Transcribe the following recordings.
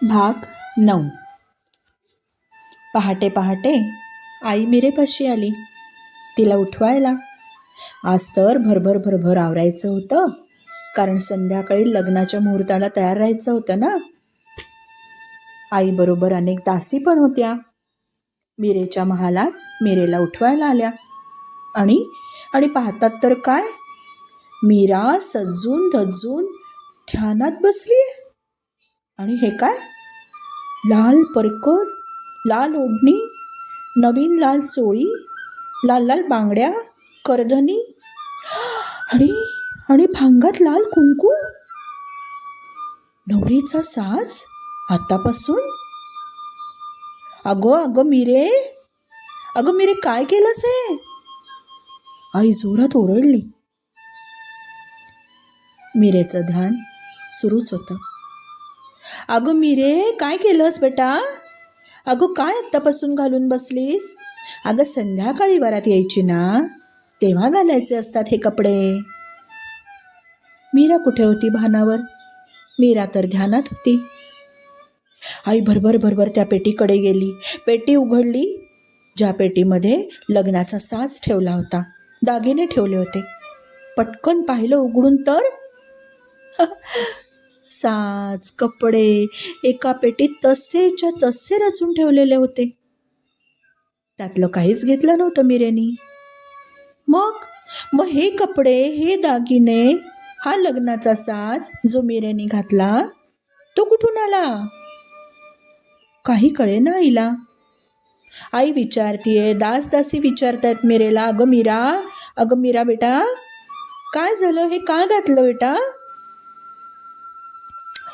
भाग 9. पहाटे पहाटे आई मीरेपाशी आली तिला उठवायला. आज तर भरभर भरभर आवरायचं होतं, कारण संध्याकाळी लग्नाच्या मुहूर्ताला तयार राहायचं होतं ना. आईबरोबर अनेक दासी पण होत्या. मीरेच्या महालात मीरेला उठवायला आल्या आणि आणि पाहतात तर काय, मीरा सजून धजून ध्यानात बसली. आणि हे काय, लाल परकर, लाल ओढणी, नवीन लाल चोळी, लाल लाल बांगड्या, करधनी आणि आणि भांगात लाल कुंकू. नवरीचा साज आतापासून. अगं अगं मीरे, अगं मीरे, काय केलंस हे? आई जोरात ओरडली. मीरेचं ध्यान सुरूच होतं. अगं मीरे, काय केलंस बेटा? अगं काय आत्तापासून घालून बसलीस? अगं संध्याकाळी वरात यायची ना, तेव्हा घालायचे असतात हे कपडे. मीरा कुठे होती भानावर? मीरा तर ध्यानात होती. आई भरभर भरभर त्या पेटीकडे गेली. पेटी उघडली, ज्या पेटीमध्ये लग्नाचा साज ठेवला होता, दागिने ठेवले होते. पटकन पाहिलं उघडून तर साज, कपडे एका पेटीत तसेच्या तसे रचून ठेवलेले होते. त्यातलं काहीच घेतलं नव्हतं मीरेनी. मग मग हे कपडे, हे दागिने, हा लग्नाचा साज जो मीरेनी घातला, तो कुठून आला? काही कळेना आईला. आई विचारतीये, दासी विचारतायत मीरेला, अगं मीरा, अगं मीरा बेटा, काय झालं? हे का घातलं बेटा?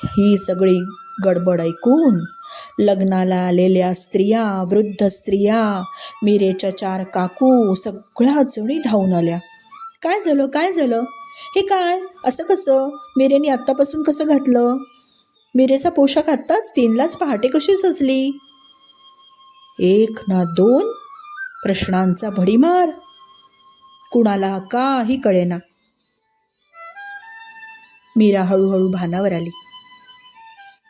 ही सगळी गडबड ऐकून लग्नाला आलेल्या स्त्रिया, वृद्ध स्त्रिया, मीरेच्या 4 काकू सगळ्या जणी धावून आल्या. काय झालं, काय झालं? हे काय, असं कसं? मीरेने आत्तापासून कसं घातलं? मीरेचा पोशाख आत्ताच 3लाच पहाटे कशी सजली? 1 ना 2 प्रश्नांचा भडीमार. कुणाला काही कळेना. मीरा हळूहळू भानावर आली.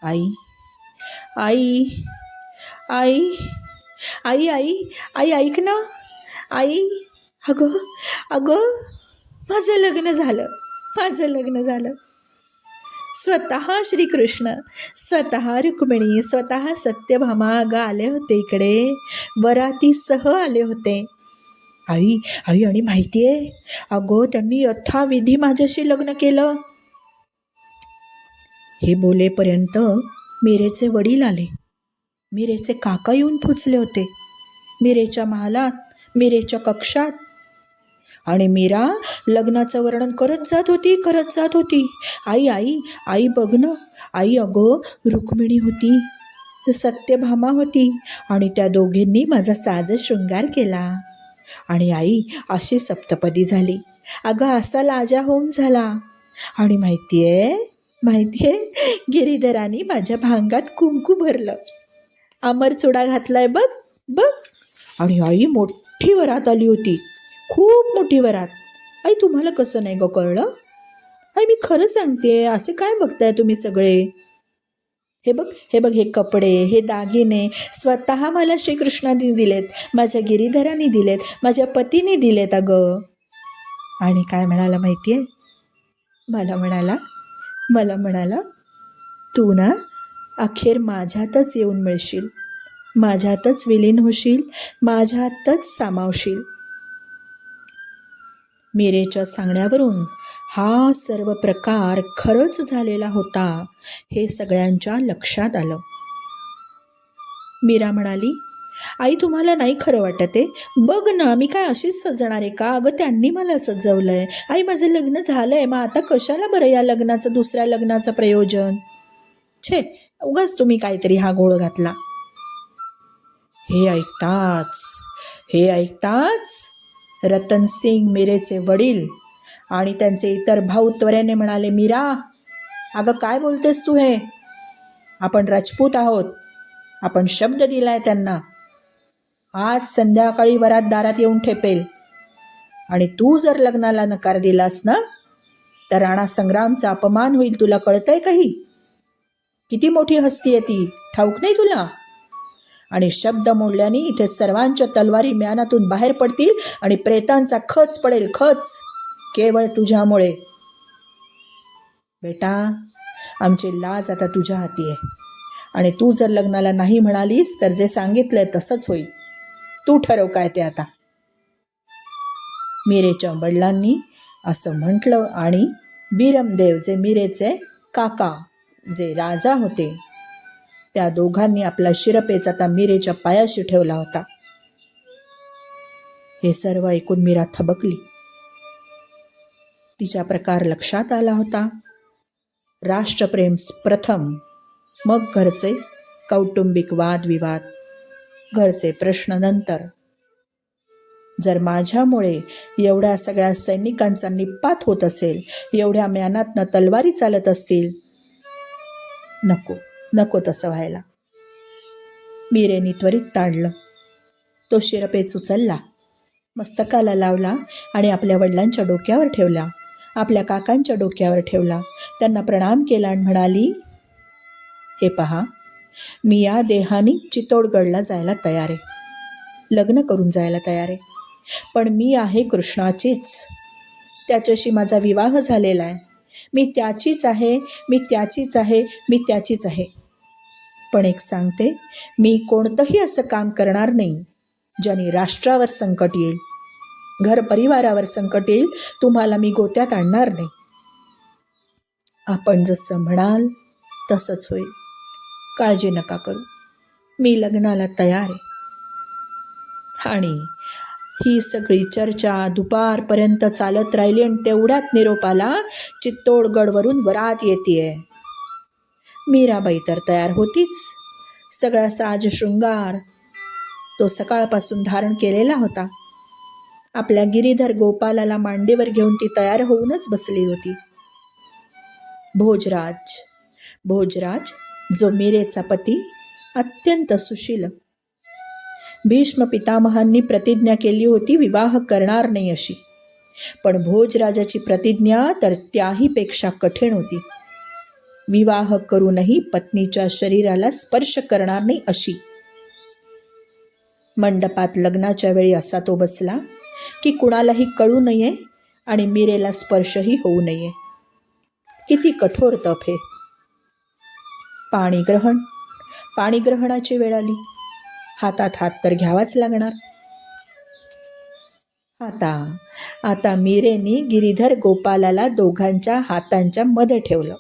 आई आई आई आई आई आई ऐक ना आई. अगं अगं, माझं लग्न झालं, माझं लग्न झालं. स्वतः श्रीकृष्ण, स्वतः रुक्मिणी, स्वतः सत्यभामा अगं आले होते इकडे, वरातीसह आले होते. आई आई आणि माहितीये, अगं त्यांनी यथाविधी माझ्याशी लग्न केलं. हे बोलेपर्यंत मीरेचे वडील आले. मीरेचे काका येऊन पोचले होते. मीरेच्या महालात, मीरेच्या कक्षात. आणि मीरा लग्नाचं वर्णन करत जात होती. आई आई आई बघ ना, आई अगं रुक्मिणी होती, सत्यभामा होती, आणि त्या दोघींनी माझा साज शृंगार केला. आणि आई अशी सप्तपदी झाली. अगं असा लाजा होम झाला. आणि माहितीये गिरीधराने माझ्या भांगात कुंकू भरलं, अमरचुडा घातलाय बघ बघ. आणि आई मोठी वरात आली होती, खूप मोठी वरात. आई तुम्हाला कसं नाही ग कळलं? आई मी खरं सांगते, असे काय बघताय तुम्ही सगळे? हे बघ हे बघ, हे कपडे, हे दागिने स्वतः मला श्रीकृष्णाने दिलेत, माझ्या गिरीधराने दिलेत, माझ्या पतीने दिलेत अगं. आणि काय म्हणाला माहितीये? मला म्हणाला तू ना अखेर माझ्यातच येऊन मिळशील, माझ्यातच विलीन होशील, माझ्यातच सामावशील. मीरेच्या सांगण्यावरून हा सर्व प्रकार खरंच झालेला होता हे सगळ्यांच्या लक्षात आलं. मीरा म्हणाली, आई तुम्हाला नाही खरं वाटत आहे? बघ ना, मी काय अशीच सजणार आहे का? अगं त्यांनी मला सजवलंय. आई माझं लग्न झालंय, मग आता कशाला बरं या लग्नाचं, दुसऱ्या लग्नाचं प्रयोजन? छे, उगाच तुम्ही काहीतरी हा घोळ घातला. हे ऐकताच रतनसिंग मीरेचे वडील आणि त्यांचे इतर भाऊ त्वरेने म्हणाले, मीरा अगं काय बोलतेस तू? हे आपण राजपूत आहोत, आपण शब्द दिलाय त्यांना, आज संध्याकाळी वरात दारात येऊन ठेपेल. आणि तू जर लग्नाला नकार दिलास ना, तर राणा संग्रामचा अपमान होईल, तुला कळतंय काही? किती मोठी हस्ती आहे ती, ठाऊक नाही तुला? आणि शब्द मोडल्याने इथे सर्वांच्या तलवारी म्यानातून बाहेर पडतील आणि प्रेतांचा खच पडेल, खच, केवळ तुझ्यामुळे. बेटा, आमची लाज आता तुझ्या हाती आहे आणि तू जर लग्नाला नाही म्हणालीस तर जे सांगितलंय तसंच होईल. तू ठरव काय ते आता. मीरेच्या वडिलांनी असं म्हटलं आणि बीरमदेव, जे मीरेचे काका, जे राजा होते, त्या दोघांनी आपला शिरपेच आता मीरेच्या पायाशी ठेवला होता. हे सर्व ऐकून मीरा थबकली. तिच्या प्रकार लक्षात आला होता. राष्ट्रप्रेम प्रथम, मग घरचे कौटुंबिक वादविवाद, घरचे प्रश्न नंतर. जर माझ्यामुळे एवढ्या सगळ्या सैनिकांचा निपात होत असेल, एवढ्या म्यानातनं तलवारी चालत असतील, नको नको तसं व्हायला. मीरेने त्वरित ताडलं. तो शिरपेच उचलला, मस्तकाला लावला आणि आपल्या वडिलांच्या डोक्यावर ठेवला, आपल्या काकांच्या डोक्यावर ठेवला. त्यांना प्रणाम केला आणि म्हणाली, हे पहा, मी या देहाने चित्तोडगडला जायला तयार आहे, लग्न करून जायला तयार आहे. पण मी आहे कृष्णाचीच, त्याच्याशी माझा विवाह झालेला आहे. मी त्याचीच आहे, मी त्याचीच आहे, मी त्याचीच आहे. पण एक सांगते, मी कोणतंही असं काम करणार नाही ज्याने राष्ट्रावर संकट येईल, घर परिवारावर संकट येईल. तुम्हाला मी गोत्यात आणणार नाही. आपण जसं म्हणाल तसंच होईल, काळजी नका करू, मी लग्नाला तयार आहे. आणि ही सगळी चर्चा दुपारपर्यंत चालत राहिली आणि तेवढ्यात निरोप आला, चित्तोडगडवरून वरात येतेय. मीराबाई तर तयार होतीच. सगळा साज शृंगार तो सकाळपासून धारण केलेला होता. आपल्या गिरीधर गोपालाला मांडीवर घेऊन ती तयार होऊनच बसली होती. भोजराज जो मीरेचा पती, अत्यंत सुशील. भीष्म पितामहांनी प्रतिज्ञा केली होती विवाह करणार नाही अशी, पण भोजराजाची प्रतिज्ञा तर त्याहीपेक्षा कठीण होती. विवाह करूनही पत्नीच्या शरीराला स्पर्श करणार नाही अशी. मंडपात लग्नाच्या वेळी असा तो बसला की कुणालाही कळू नये आणि मीरेला स्पर्शही होऊ नये. किती कठोर तप हे. पाणीग्रहणाची वेळ आली. हातात हात तर घ्यावाच लागणार. आता मीरेने गिरीधर गोपालाला दोघांच्या हातांच्या मध्ये ठेवलं.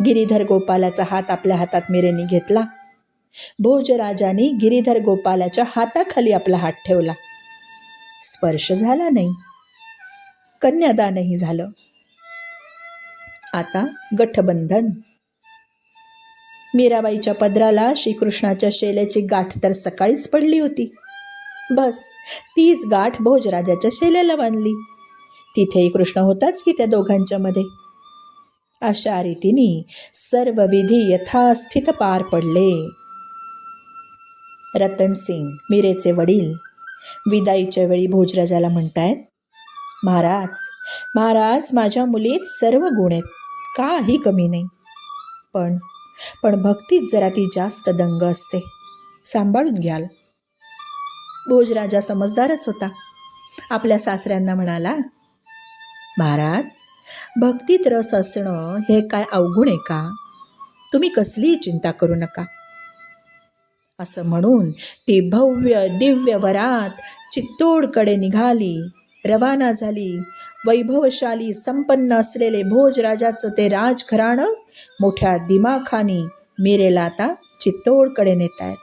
गिरीधर गोपालाचा हात आपल्या हातात मीरेने घेतला. भोजराजाने गिरीधर गोपालाच्या हाताखाली आपला हात ठेवला. स्पर्श झाला नाही, कन्यादानही झालं. आता गठबंधन. मीराबाईच्या पदराला श्रीकृष्णाच्या शेल्याची गाठ तर सकाळीच पडली होती. बस तीच गाठ भोजराजाच्या शेल्याला बांधली. तिथेही कृष्ण होताच की त्या दोघांच्या मध्ये. अशा रीतीने सर्व विधी यथास्थित पार पडले. रतनसिंग, मीरेचे वडील, विदाईच्या वेळी भोजराजाला म्हणतायत, महाराज, माझ्या मुलीत सर्व गुण आहेत, काही कमी नाही. पण भक्तीत जरा ती जास्त दंग असते, सांभाळून घ्याल. भोजराजा समजदारच होता. आपल्या सासऱ्यांना म्हणाला, महाराज, भक्तीत रस असणं हे काय अवघड आहे का? तुम्ही कसलीही चिंता करू नका. असं म्हणून ती भव्य दिव्य वरात चित्तोडकडे निघाली, रवाना झाली. वैभवशाली संपन्न असलेले भोजराजाचं ते राजघराणं मोठ्या दिमाखानी मीरेला आता चित्तोडकडे नेतायत.